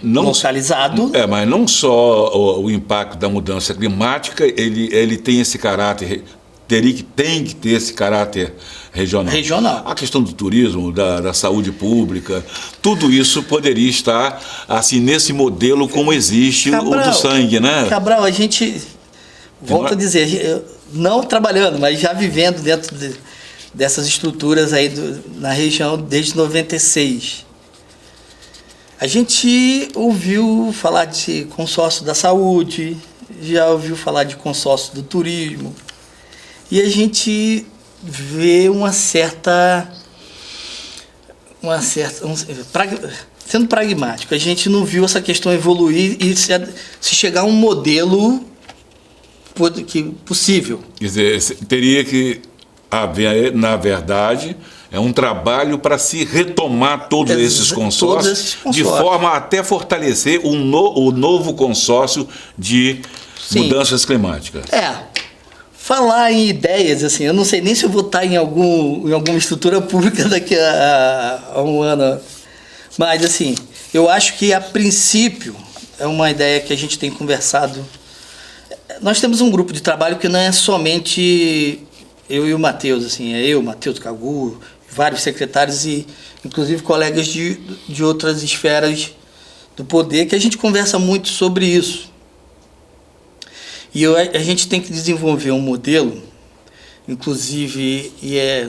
localizado. Mas não só o impacto da mudança climática, ele tem esse caráter, tem que ter esse caráter regional. A questão do turismo, da saúde pública, tudo isso poderia estar assim nesse modelo como existe Cabral, o do sangue, né? Cabral, a gente, volto a dizer, não trabalhando, mas já vivendo dentro dessas estruturas aí na região desde 96. A gente ouviu falar de consórcio da saúde, já ouviu falar de consórcio do turismo, e a gente vê sendo pragmático, a gente não viu essa questão evoluir e se chegar a um modelo possível. Quer dizer, teria que haver, na verdade, um trabalho para se retomar todos esses consórcios, de forma a até fortalecer o novo consórcio de mudanças climáticas. Falar em ideias, assim, eu não sei nem se eu vou estar em alguma estrutura pública daqui a um ano, mas assim, eu acho que a princípio é uma ideia que a gente tem conversado. Nós temos um grupo de trabalho que não é somente eu e o Matheus, assim, o Matheus Cagu, vários secretários e inclusive colegas de outras esferas do poder, que a gente conversa muito sobre isso. E a gente tem que desenvolver um modelo, inclusive, e é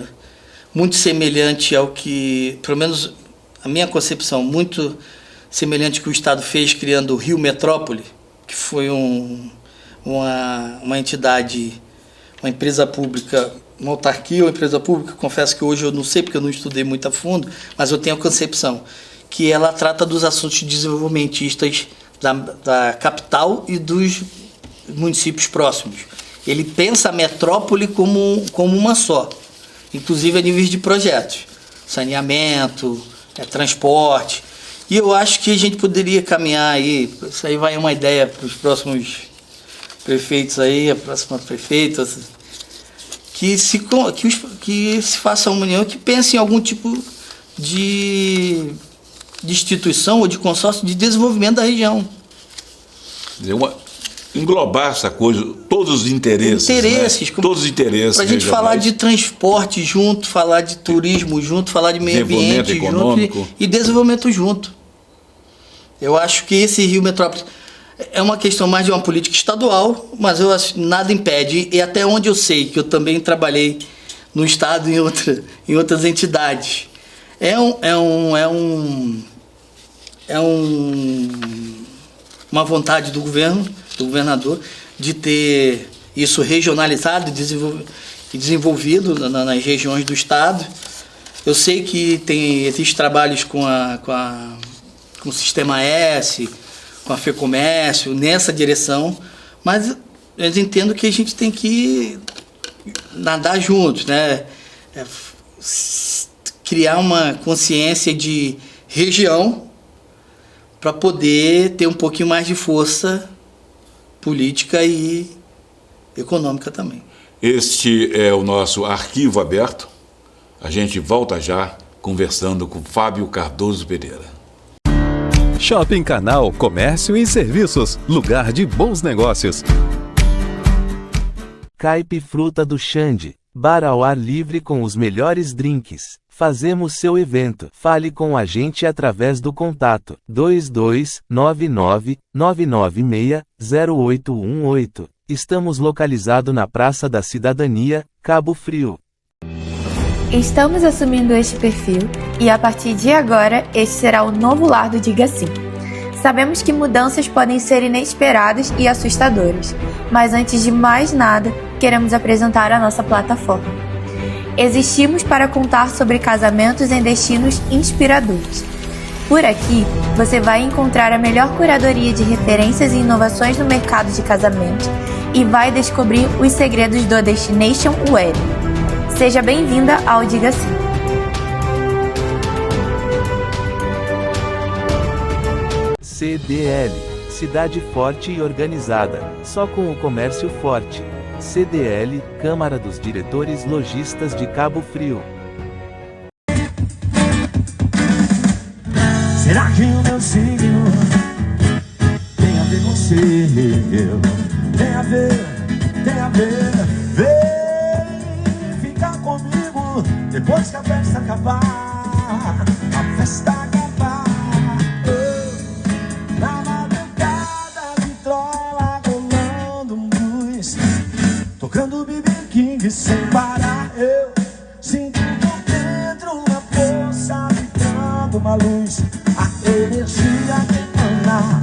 muito semelhante ao que, pelo menos a minha concepção, muito semelhante ao que o Estado fez criando o Rio Metrópole, que foi uma entidade, uma empresa pública, uma autarquia ou empresa pública. Confesso que hoje eu não sei porque eu não estudei muito a fundo, mas eu tenho a concepção que ela trata dos assuntos desenvolvimentistas da capital e dos municípios próximos. Ele pensa a metrópole como uma só, inclusive a nível de projetos, saneamento, transporte. E eu acho que a gente poderia caminhar aí, isso aí vai uma ideia para os próximos prefeitos aí, a próxima prefeita, que se faça uma união, que pense em algum tipo de instituição ou de consórcio de desenvolvimento da região. Englobar essa coisa, todos os interesses. Né? Todos os interesses. Para a gente falar de transporte junto, falar de turismo junto, falar de meio ambiente junto e desenvolvimento junto. Eu acho que esse Rio Metrópole é uma questão mais de uma política estadual, mas eu acho que nada impede, e até onde eu sei, que eu também trabalhei no Estado e em outras entidades. Uma vontade do governador, de ter isso regionalizado desenvolvido nas regiões do estado. Eu sei que existem trabalhos com o Sistema S, com a FEComércio, nessa direção, mas eu entendo que a gente tem que nadar juntos, né? Criar uma consciência de região para poder ter um pouquinho mais de força política e econômica também. Este é o nosso arquivo aberto. A gente volta já conversando com Fábio Cardoso Pereira. Shopping Canal Comércio e Serviços, lugar de bons negócios. Caipe Fruta do Xande, bar ao ar livre com os melhores drinks. Fazemos seu evento. Fale com a gente através do contato 2299-996-0818. Estamos localizados na Praça da Cidadania, Cabo Frio. Estamos assumindo este perfil e a partir de agora este será o novo lar do Diga Sim. Sabemos que mudanças podem ser inesperadas e assustadoras, mas antes de mais nada, queremos apresentar a nossa plataforma. Existimos para contar sobre casamentos em destinos inspiradores. Por aqui, você vai encontrar a melhor curadoria de referências e inovações no mercado de casamento e vai descobrir os segredos do Destination Wedding. Seja bem-vinda ao Diga Sim. CDL, cidade forte e organizada, só com o comércio forte. CDL, Câmara dos Diretores Lojistas de Cabo Frio. Será que o meu signo tem a ver com seu? Tem a ver, vem ficar comigo depois que a festa acabar. A festa acabar. Na madrugada de trola rolando luz, tocando BB King sem parar. Eu sinto por dentro uma força vibrando, uma luz, a energia que emana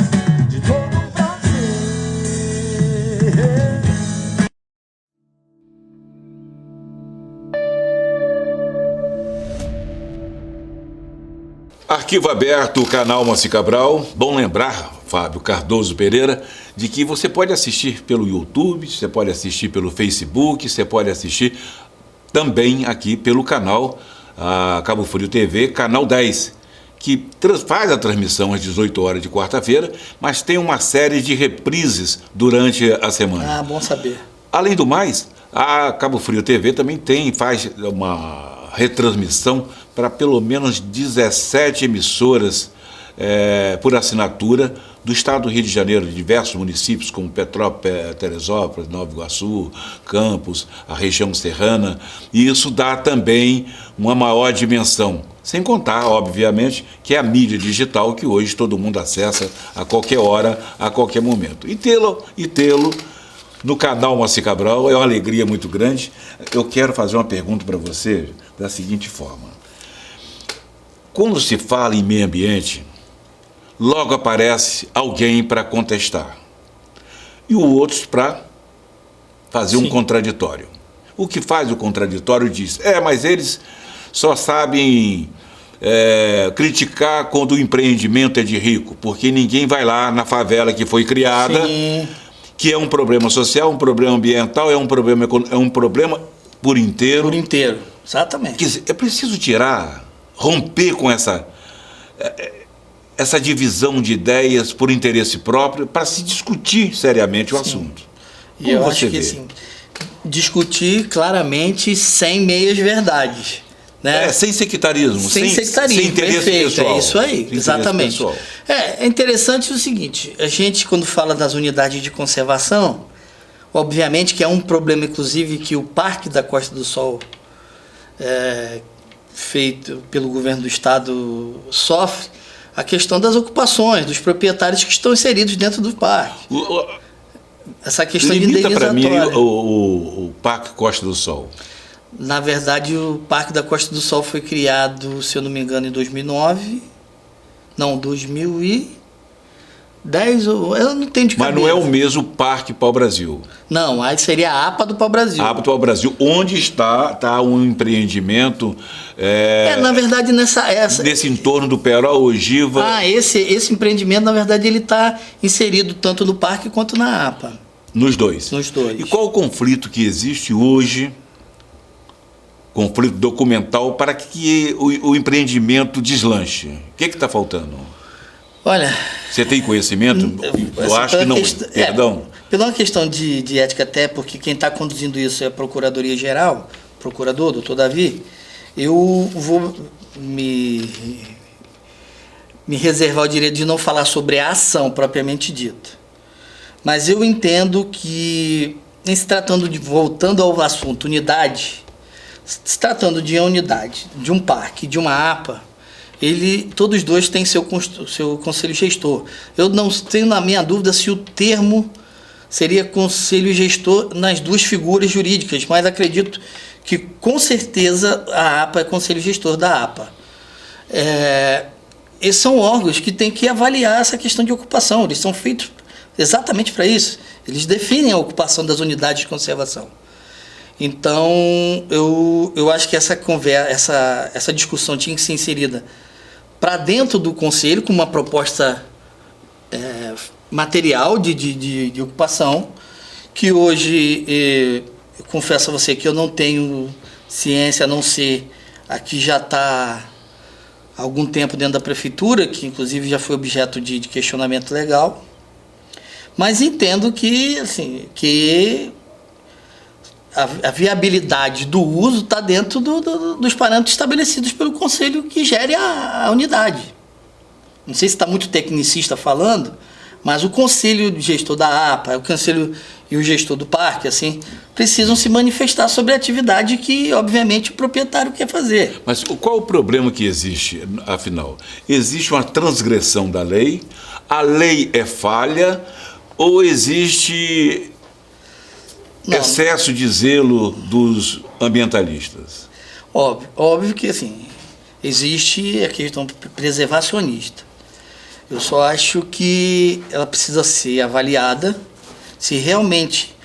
de todo o prazer. Arquivo aberto, canal Moacir Cabral. Bom lembrar, Fábio Cardoso Pereira, de que você pode assistir pelo YouTube, você pode assistir pelo Facebook, você pode assistir também aqui pelo canal Cabo Frio TV, canal 10, que faz a transmissão às 18 horas de quarta-feira, mas tem uma série de reprises durante a semana. Ah, bom saber. Além do mais, a Cabo Frio TV também faz uma retransmissão para pelo menos 17 emissoras por assinatura do estado do Rio de Janeiro, de diversos municípios como Petrópolis, Teresópolis, Nova Iguaçu, Campos, a região serrana, e isso dá também uma maior dimensão. Sem contar, obviamente, que é a mídia digital que hoje todo mundo acessa a qualquer hora, a qualquer momento. E tê-lo no canal Moacir Cabral é uma alegria muito grande. Eu quero fazer uma pergunta para você da seguinte forma. Quando se fala em meio ambiente, logo aparece alguém para contestar e o outro para fazer um contraditório. O que faz o contraditório diz, mas eles só sabem criticar quando o empreendimento é de rico, porque ninguém vai lá na favela que foi criada, sim, que é um problema social, um problema ambiental, é um problema por inteiro. Por inteiro, exatamente. Quer dizer, é preciso romper com essa divisão de ideias por interesse próprio para se discutir seriamente o assunto. E eu acho que assim, discutir claramente sem meias verdades. Né? Sem sectarismo. Sem sectarismo, sem interesse perfeito, pessoal. É isso aí, exatamente. É interessante o seguinte, a gente quando fala das unidades de conservação, obviamente que é um problema, inclusive, que o Parque da Costa do Sol, feito pelo governo do estado, sofre, a questão das ocupações, dos proprietários que estão inseridos dentro do parque. Essa questão de indenizatória. Limita para mim o Parque Costa do Sol. Na verdade, o Parque da Costa do Sol foi criado, se eu não me engano, em 2009. Não, 10 ou... Eu não tenho de Mas cabeça. não é o mesmo Parque Pau-Brasil. Não, aí seria a APA do Pau-Brasil. A APA do Pau-Brasil, onde está um empreendimento... na verdade, nesse entorno do Peró, Ogiva... Esse empreendimento, na verdade, ele está inserido tanto no parque quanto na APA. Nos dois? Nos dois. E qual o conflito que existe hoje, conflito documental, para que o empreendimento deslanche? O que está faltando? Olha... Você tem conhecimento? Eu acho que não. Perdão. Pela uma questão de ética até, porque quem está conduzindo isso é a Procuradoria-Geral, procurador, doutor Davi, eu vou me reservar o direito de não falar sobre a ação propriamente dita. Mas eu entendo que, em se tratando de, voltando ao assunto, unidade, se tratando de uma unidade, de um parque, de uma APA, todos dois têm seu conselho gestor. Eu não tenho na minha dúvida se o termo seria conselho gestor nas duas figuras jurídicas, mas acredito que com certeza a APA é conselho gestor da APA. Esses são órgãos que têm que avaliar essa questão de ocupação, eles são feitos exatamente para isso, eles definem a ocupação das unidades de conservação. Então, eu acho que essa discussão tinha que ser inserida para dentro do Conselho, com uma proposta material de ocupação, que hoje, eu confesso a você que eu não tenho ciência, a não ser aqui já está há algum tempo dentro da Prefeitura, que inclusive já foi objeto de questionamento legal, mas entendo que, assim, que a viabilidade do uso está dentro dos parâmetros estabelecidos pelo Conselho que gere a unidade. Não sei se está muito tecnicista falando, mas o Conselho gestor da APA, o Conselho e o gestor do parque, assim, precisam se manifestar sobre a atividade que, obviamente, o proprietário quer fazer. Mas qual o problema que existe, afinal? Existe uma transgressão da lei? A lei é falha? Ou existe... Não. Excesso de zelo dos ambientalistas? Óbvio que, assim, existe a questão preservacionista. Eu só acho que ela precisa ser avaliada se realmente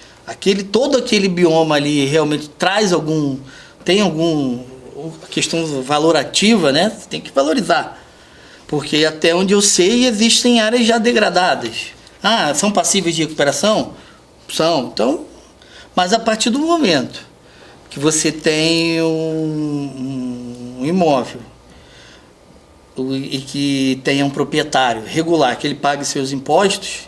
todo aquele bioma ali realmente tem alguma questão valorativa, né? Tem que valorizar. Porque até onde eu sei, existem áreas já degradadas. São passíveis de recuperação? São. Então, mas a partir do momento que você tem um imóvel e que tenha um proprietário regular, que ele pague seus impostos,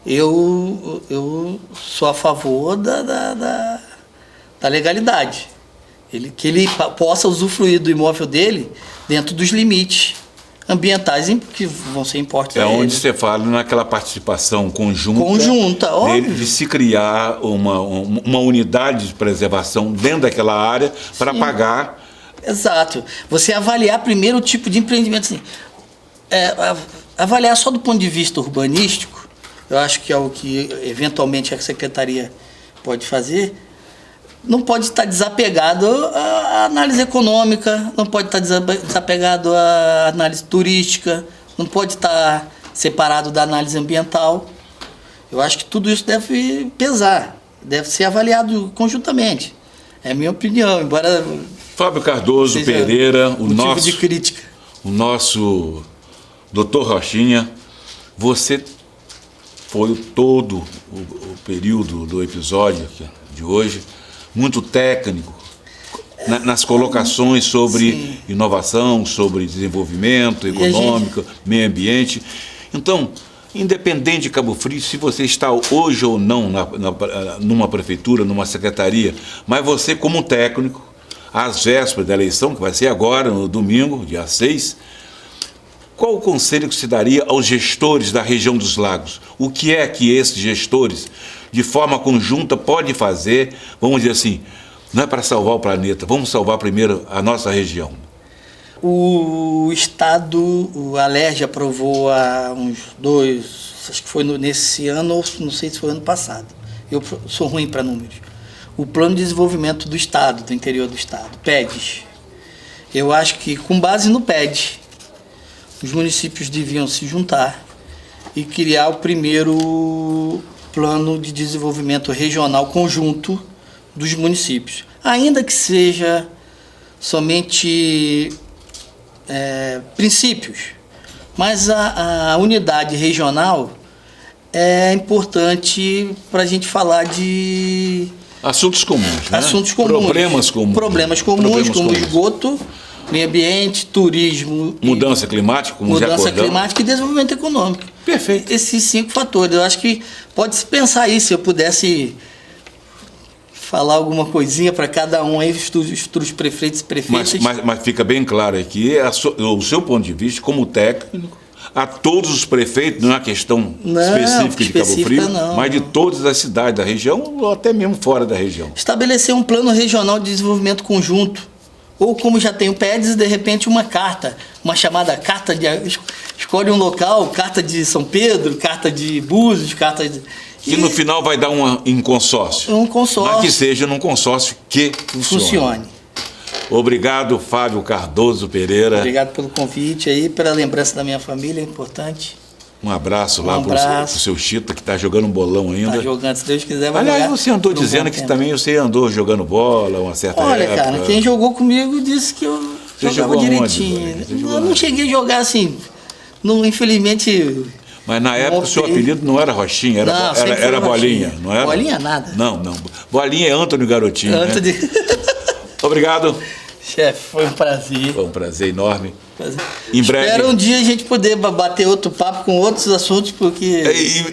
eu sou a favor da legalidade. Que ele possa usufruir do imóvel dele dentro dos limites ambientais que vão ser impostos. É onde você fala naquela participação conjunta óbvio. De se criar uma unidade de preservação dentro daquela área para pagar. Exato. Você avaliar primeiro o tipo de empreendimento. Assim, avaliar só do ponto de vista urbanístico, eu acho que é o que eventualmente a Secretaria pode fazer. Não pode estar desapegado à análise econômica, não pode estar desapegado à análise turística, não pode estar separado da análise ambiental. Eu acho que tudo isso deve pesar, deve ser avaliado conjuntamente. É a minha opinião, embora... Fábio Cardoso Pereira, o nosso de crítica. O nosso Dr. Rochinha, você foi todo o período do episódio de hoje muito técnico nas colocações sobre inovação, sobre desenvolvimento econômico, meio ambiente. Então, independente de Cabo Frio, se você está hoje ou não numa prefeitura, numa secretaria, mas você como técnico, às vésperas da eleição, que vai ser agora, no domingo, dia 6, qual o conselho que se daria aos gestores da região dos lagos? O que é que esses gestores, de forma conjunta, podem fazer, vamos dizer assim, não é para salvar o planeta, vamos salvar primeiro a nossa região? O Estado, o Alerj aprovou há uns acho que foi nesse ano, ou não sei se foi ano passado, eu sou ruim para números, o Plano de Desenvolvimento do Estado, do interior do Estado, PEDES. Eu acho que, com base no PEDES, os municípios deviam se juntar e criar o primeiro plano de desenvolvimento regional conjunto dos municípios. Ainda que seja somente princípios, mas a unidade regional é importante para a gente falar de assuntos comuns, né? assuntos comuns, Problemas comuns, como esgoto, meio ambiente, turismo, mudança climática, como já mudança acordamos. climática e desenvolvimento econômico. Perfeito. Esses 5 fatores. Eu acho que pode-se pensar isso, se eu pudesse falar alguma coisinha para cada um aí, os prefeitos e prefeitas. Mas fica bem claro aqui, o seu ponto de vista como técnico, a todos os prefeitos, não é uma questão específica de Cabo Frio, não, mas de todas as cidades da região, ou até mesmo fora da região. Estabelecer um plano regional de desenvolvimento conjunto, ou como já tem o PEDES, de repente uma carta, uma chamada carta de... Escolhe um local, carta de São Pedro, carta de Búzios, carta de... E no final vai dar um consórcio. Um consórcio. Mas que seja num consórcio que funcione. Obrigado, Fábio Cardoso Pereira. Obrigado pelo convite aí, pela lembrança da minha família, é importante. Um abraço lá pro seu Chita, que está jogando um bolão ainda. Está jogando, se Deus quiser, vai Aliás, jogar. você andou dizendo que também você andou jogando bola uma certa época. Olha, cara, quem jogou comigo disse que eu jogava direitinho. Eu não cheguei a jogar assim, infelizmente... Mas na época o seu apelido não era Rochinha, era Bolinha, não era? Bolinha nada. Não. Bolinha é Antônio Garotinho, Antônio... né? Obrigado. Chefe, foi um prazer. Foi um prazer enorme. Prazer. Em breve. Espero um dia a gente poder bater outro papo com outros assuntos, porque...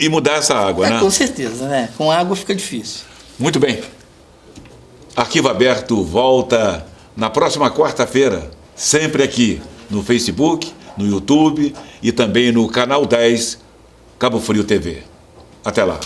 E mudar essa água, né? Com certeza, né? Com água fica difícil. Muito bem. Arquivo Aberto volta na próxima quarta-feira, sempre aqui no Facebook, no YouTube e também no canal 10 Cabo Frio TV. Até lá.